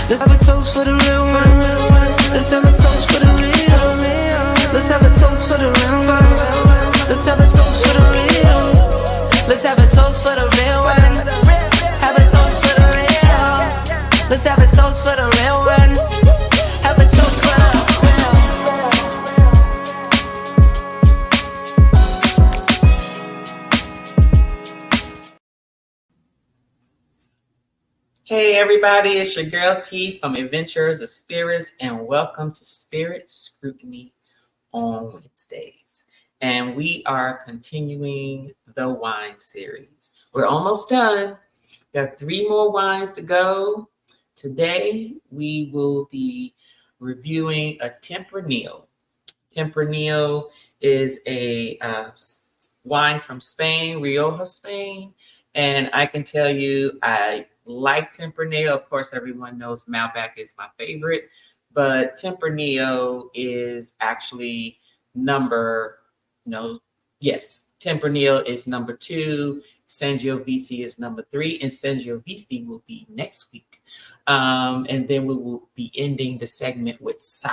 Let's have a toast for the real ones. Let's have a toast for the real. Let's have a toast for the real ones. Let's have a toast for the real. Let's have a toast for the real ones. Have a toast for the real. Let's have a toast for the real ones. Have a toast for the real. Hey everybody, it's your girl T from Adventures of Spirits, and welcome to Spirit Scrutiny on Wednesdays. And we are continuing the wine series. We're almost done. We have 3 more wines to go. Today we will be reviewing a Tempranillo. Tempranillo is a wine from Spain, Rioja, Spain. And I can tell you, I like Tempranillo. Of course, everyone knows Malbec is my favorite, but Tempranillo is actually Tempranillo is number 2. Sangiovese is number 3, and Sangiovese will be next week. And then we will be ending the segment with sake.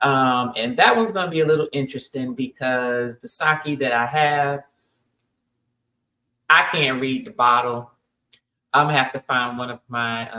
And that one's going to be a little interesting because the sake that I have, I can't read the bottle. I'm going to have to find one of my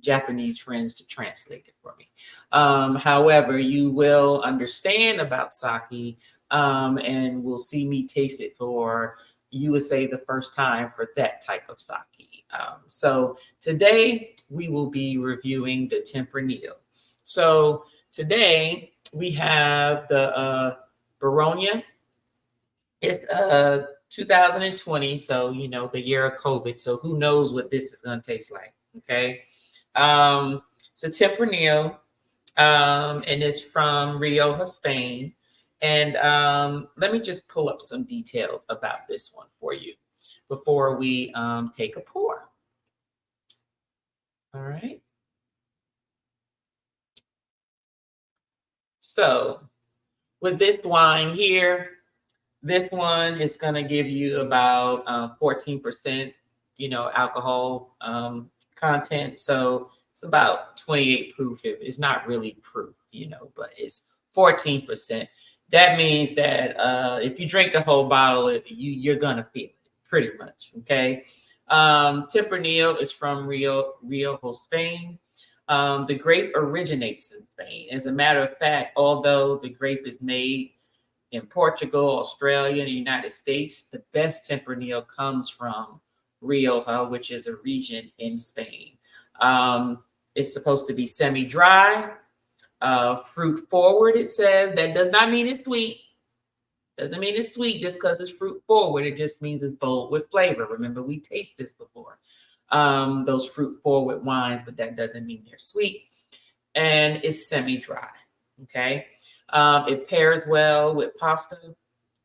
Japanese friends to translate it for me. However, you will understand about sake and will see me taste it for, you would say, the first time for that type of sake. So today we will be reviewing the Tempranillo. So today we have the Barogna. It's 2020, so the year of COVID. So who knows what this is going to taste like? Okay, it's a Tempranillo, and it's from Rioja, Spain. And let me just pull up some details about this one for you before we take a pour. All right. So with this wine here, this one is going to give you about 14%, alcohol content. So it's about 28 proof. It's not really proof, but it's 14%. That means that if you drink the whole bottle, you're going to feel it pretty much. Okay. Tempranillo is from Rioja, Spain. The grape originates in Spain. As a matter of fact, although the grape is made in Portugal, Australia, and the United States, the best Tempranillo comes from Rioja, which is a region in Spain. It's supposed to be semi-dry, fruit forward, it says. That does not mean it's sweet. Doesn't mean it's sweet just because it's fruit forward. It just means it's bold with flavor. Remember, we taste this before. Those fruit forward wines, but that doesn't mean they're sweet. And it's semi-dry. Okay. It pairs well with pasta.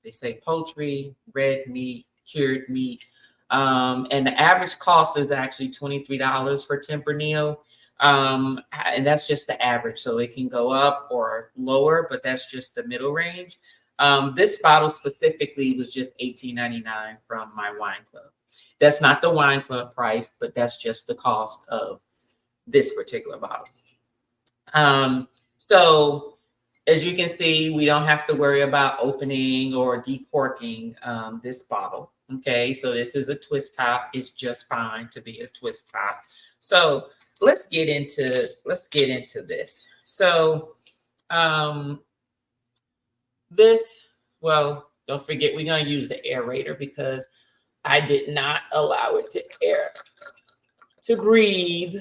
They say poultry, red meat, cured meat. And the average cost is actually $23 for Tempranillo. And that's just the average. So it can go up or lower, but that's just the middle range. This bottle specifically was just $18.99 from my wine club. That's not the wine club price, but that's just the cost of this particular bottle. So as you can see, we don't have to worry about opening or decorking this bottle. Okay, so this is a twist top. It's just fine to be a twist top. So let's get into this. So don't forget, we're going to use the aerator because I did not allow it to breathe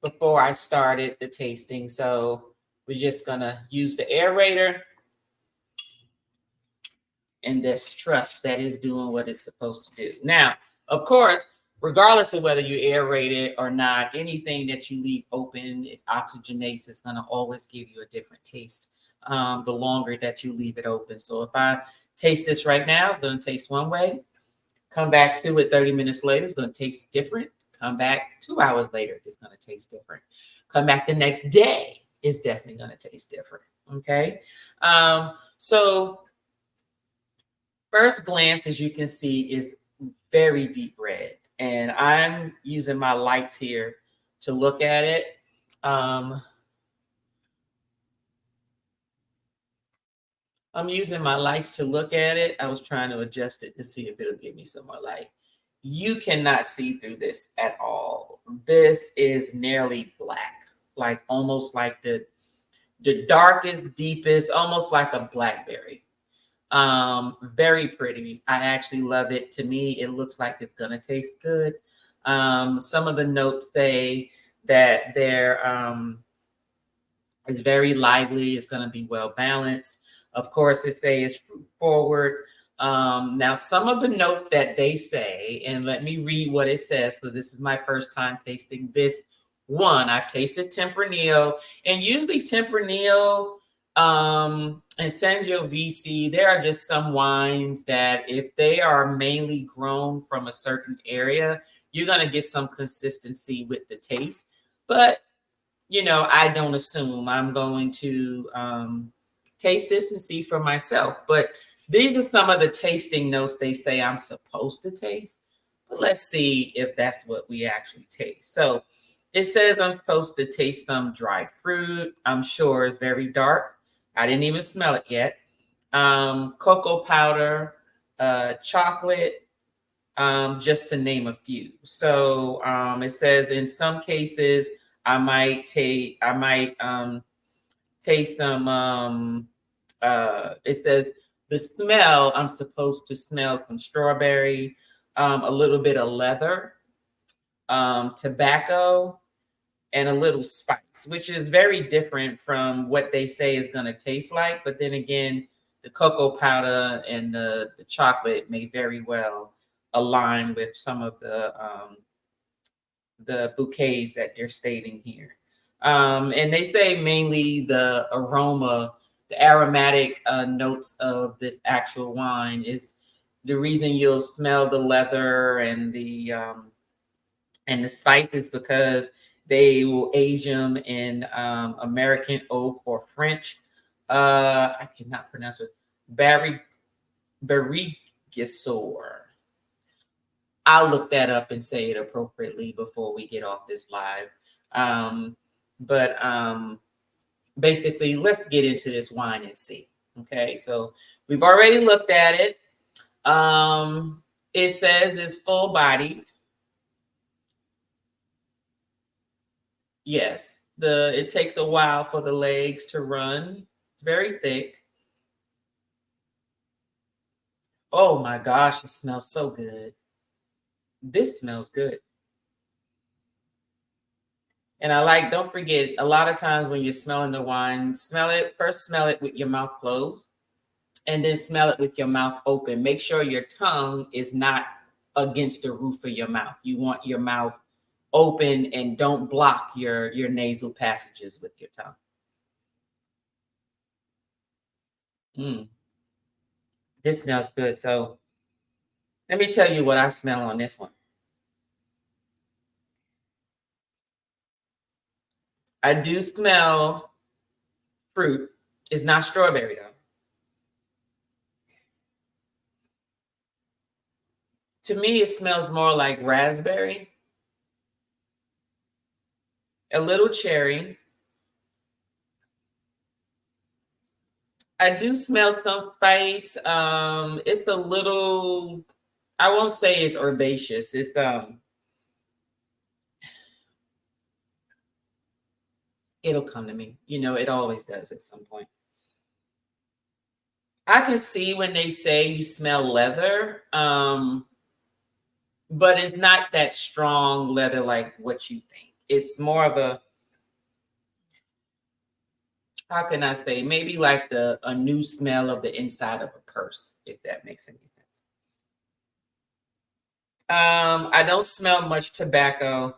before I started the tasting. So we're just going to use the aerator and just trust that it's doing what it's supposed to do. Now, of course, regardless of whether you aerate it or not, anything that you leave open, it oxygenates. It's going to always give you a different taste the longer that you leave it open. So if I taste this right now, it's going to taste one way. Come back to it 30 minutes later, it's going to taste different. Come back 2 hours later, it's going to taste different. Come back the next day, it's definitely going to taste different. Okay. So first glance, as you can see, is very deep red. And I'm using my lights here to look at it. I'm using my lights to look at it. I was trying to adjust it to see if it'll give me some more light. You cannot see through this at all. This is nearly black, like almost like the darkest, deepest, almost like a blackberry. Very pretty. I actually love it. To me, it looks like it's gonna taste good. Some of the notes say that it's very lively. It's gonna be well balanced. Of course, it says fruit forward. Now, some of the notes that they say, and let me read what it says because this is my first time tasting this one. I've tasted Tempranillo, and usually Tempranillo and Sangiovese, there are just some wines that if they are mainly grown from a certain area, you're going to get some consistency with the taste. But, you know, I don't assume. I'm going to taste this and see for myself. But these are some of the tasting notes they say I'm supposed to taste. But let's see if that's what we actually taste. So it says I'm supposed to taste some dried fruit. I'm sure it's very dark. I didn't even smell it yet. Cocoa powder, chocolate, just to name a few. So it says in some cases I might taste some. It says the smell, I'm supposed to smell some strawberry, a little bit of leather, tobacco, and a little spice, which is very different from what they say is going to taste like. But then again, the cocoa powder and the chocolate may very well align with some of the bouquets that they're stating here. And they say mainly the aroma, the aromatic notes of this actual wine is the reason you'll smell the leather and the spices, because they will age them in American oak or French. I cannot pronounce it. Barrique-Sor. I'll look that up and say it appropriately before we get off this live. But basically, let's get into this wine and see. Okay, so we've already looked at it. It says it's full bodied. Yes, it takes a while for the legs to run. Very thick. Oh my gosh, it smells so good. This smells good. And I like, don't forget, a lot of times when you're smelling the wine, smell it with your mouth closed and then smell it with your mouth open. Make sure your tongue is not against the roof of your mouth. You want your mouth open and don't block your nasal passages with your tongue. This smells good. So let me tell you what I smell on this one. I do smell fruit. It's not strawberry though. To me, it smells more like raspberry, a little cherry. I do smell some spice. It's a little, I won't say it's herbaceous. It's it'll come to me. You know, it always does at some point. I can see when they say you smell leather, but it's not that strong leather like what you think. It's more of a, how can I say, maybe like a new smell of the inside of a purse, if that makes any sense. I don't smell much tobacco,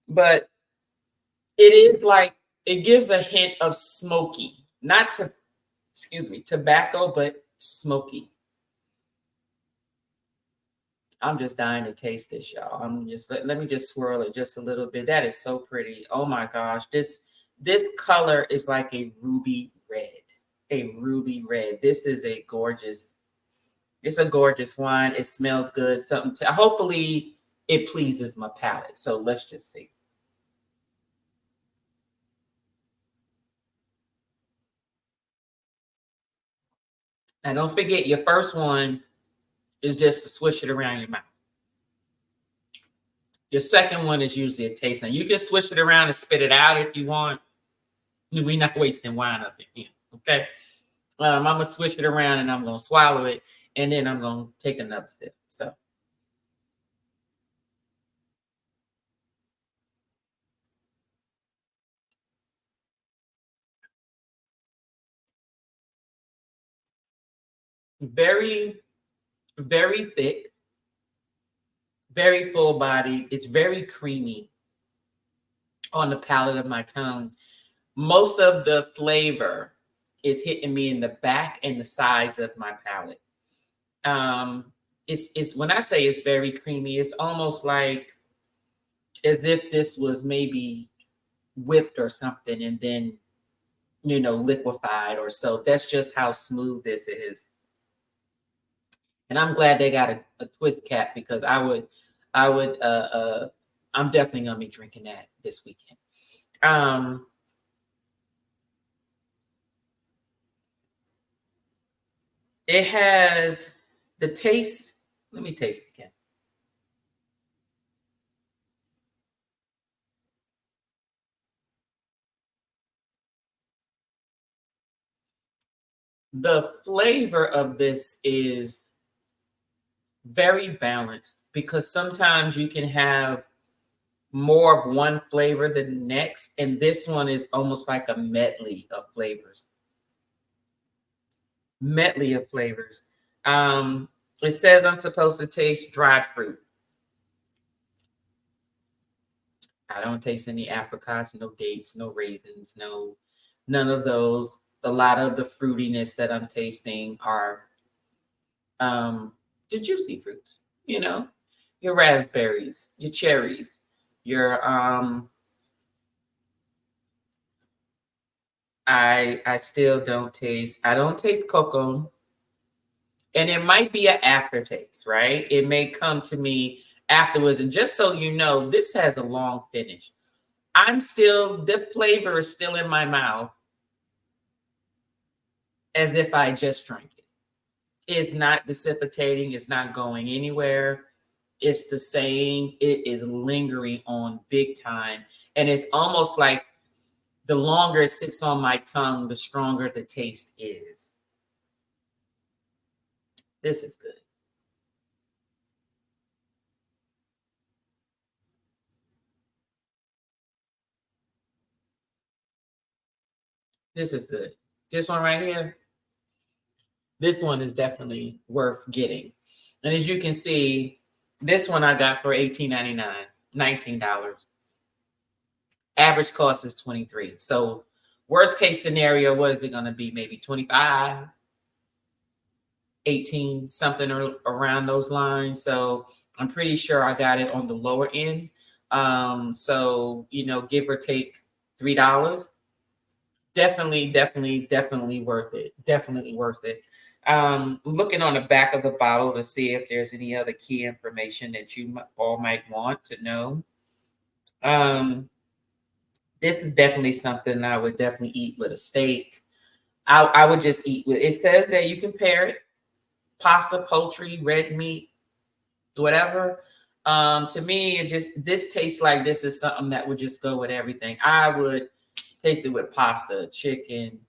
but it is like, it gives a hint of smoky, not to, tobacco, but smoky. I'm just dying to taste this, y'all. I'm just, let me just swirl it just a little bit. That is so pretty. Oh my gosh. This color is like a ruby red, This is a gorgeous, it's a gorgeous wine. It smells good. Hopefully it pleases my palate. So let's just see. And don't forget, your first one is just to swish it around your mouth. Your second one is usually a taste. Now you can swish it around and spit it out if you want. We're not wasting wine up in here, okay? I'm gonna swish it around and I'm gonna swallow it, and then I'm gonna take another sip. So very, very thick, very full body. It's very creamy on the palate of my tongue. Most of the flavor is hitting me in the back and the sides of my palate. It's when I say it's very creamy, it's almost like as if this was maybe whipped or something and then liquefied or so. That's just how smooth this is. And I'm glad they got a twist cap, because I'm definitely gonna be drinking that this weekend. It has the taste. Let me taste it again. The flavor of this is very balanced, because sometimes you can have more of one flavor than the next, and this one is almost like a medley of flavors. It says I'm supposed to taste dried fruit. I don't taste any apricots, no dates, no raisins, none of those. A lot of the fruitiness that I'm tasting are the juicy fruits, your raspberries, your cherries, your I still don't taste cocoa. And it might be an aftertaste, right? It may come to me afterwards. And just so you know, this has a long finish. The flavor is still in my mouth as if I just drank it. It's not dissipating. It's not going anywhere. It's the same. It is lingering on big time. And it's almost like the longer it sits on my tongue, the stronger the taste is. This is good. This is good. This one right here, this one is definitely worth getting. And as you can see, this one I got for $18.99, $19. Average cost is $23. So worst case scenario, what is it going to be? Maybe 25, 18, something around those lines. So I'm pretty sure I got it on the lower end. So, give or take $3. Definitely worth it. Definitely worth it. Looking on the back of the bottle to see if there's any other key information that you all might want to know. This is definitely something I would definitely eat with a steak. I would just eat with. It says that you can pair it, pasta, poultry, red meat, whatever. To me, this tastes like this is something that would just go with everything. I would taste it with pasta, chicken,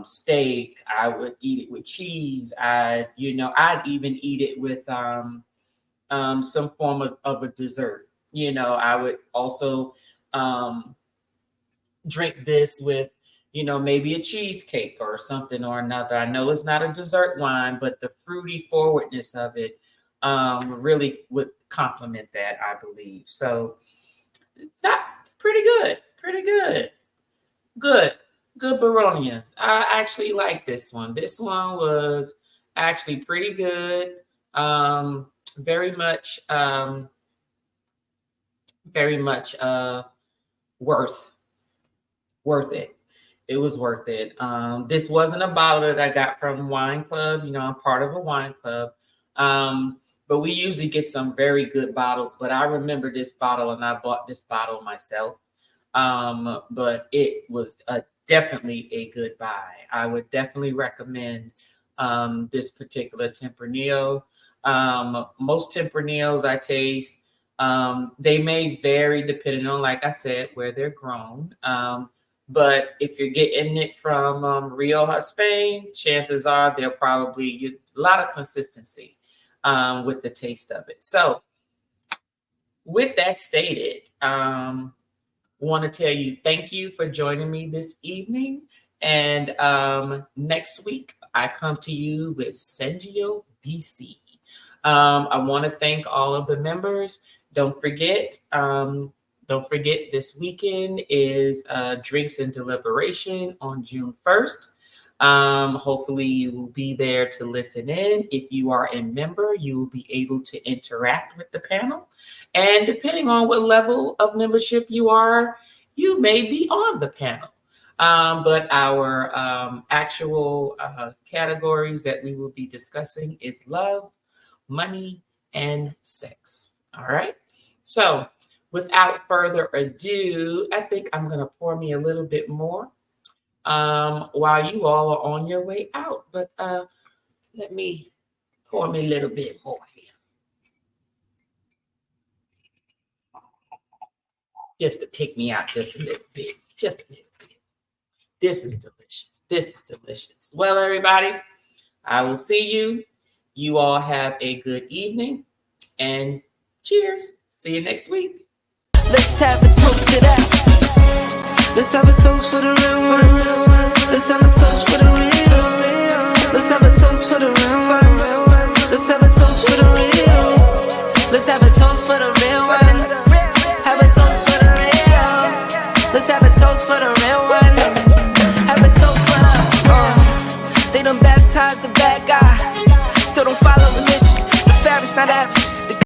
steak. I would eat it with cheese. I'd even eat it with some form of a dessert. I would also drink this with, maybe a cheesecake or something or another. I know it's not a dessert wine, but the fruity forwardness of it really would complement that, I believe. So it's pretty good. Good Baronia. I actually like this one. This one was actually pretty good. Very much worth it. It was worth it. This wasn't a bottle that I got from Wine Club. I'm part of a wine club. but we usually get some very good bottles. But I remember this bottle, and I bought this bottle myself. But it was definitely a good buy. I would definitely recommend this particular Tempranillo. Most Tempranillos I taste, they may vary depending on, like I said, where they're grown. But if you're getting it from Rioja, Spain, chances are they'll probably a lot of consistency with the taste of it. So with that stated, want to tell you thank you for joining me this evening. And next week, I come to you with Sengio BC. I want to thank all of the members. Don't forget, this weekend is Drinks and Deliberation on June 1st. Hopefully you will be there to listen in. If you are a member, you will be able to interact with the panel. And depending on what level of membership you are, you may be on the panel. But our actual categories that we will be discussing is love, money, and sex. All right. So without further ado, I think I'm going to pour me a little bit more while you all are on your way out. But let me pour me a little bit more here. Just to take me out just a little bit. Just a little bit. This is delicious. This is delicious. Well, everybody, I will see you. You all have a good evening. And cheers. See you next week. Let's have a toast to that. Let's have a toast for the real ones. Let's have a toast for the real. Let's have a toast for the real ones. Let's have a toast for the real. Let's have a toast for the real ones. Have a toast for the real. Let's have a toast for the real ones. Have a toast for the They done baptized the bad guy. Still don't follow religion. The fabric's not average. The